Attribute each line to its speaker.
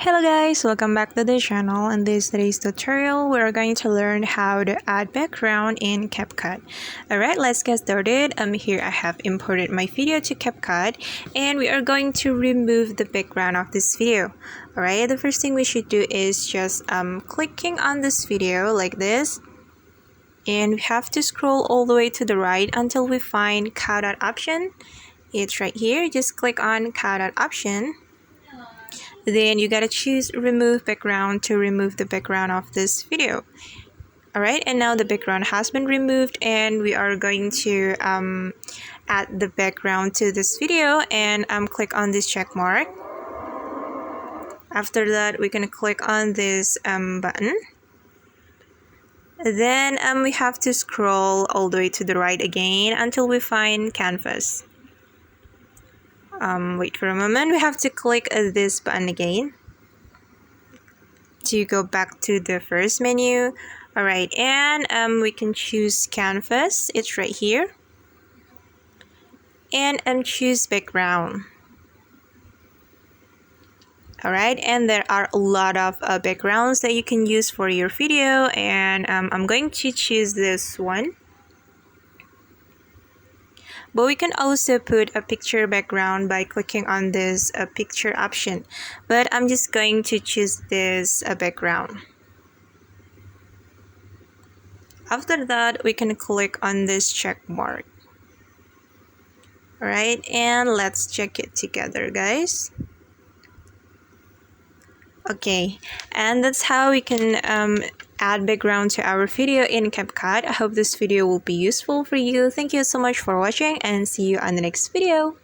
Speaker 1: Hello guys, welcome back to the channel. In today's tutorial, we're going to learn how to add background in Capcut. Alright, let's get started. Here I have imported my video to Capcut and we are going to remove the background of this video. Alright, the first thing we should do is just clicking on this video like this. And we have to scroll all the way to the right until we find Capcut option. It's right here. Just click on Capcut option. Then you gotta choose remove background to remove the background of this video. Alright, and now the background has been removed and we are going to add the background to this video and click on this check mark. After that, we're gonna click on this button. Then we have to scroll all the way to the right again until we find canvas. Wait for a moment. We have to click this button again to go back to the first menu. Alright, and we can choose canvas. It's right here. And choose background. Alright, and there are a lot of backgrounds that you can use for your video, and I'm going to choose this one. But we can also put a picture background by clicking on this picture option. But I'm just going to choose this background. After that, we can click on this check mark. Alright, and let's check it together, guys. Okay, and that's how we can add background to our video in Capcut. I hope this video will be useful for you. Thank you so much for watching and see you on the next video.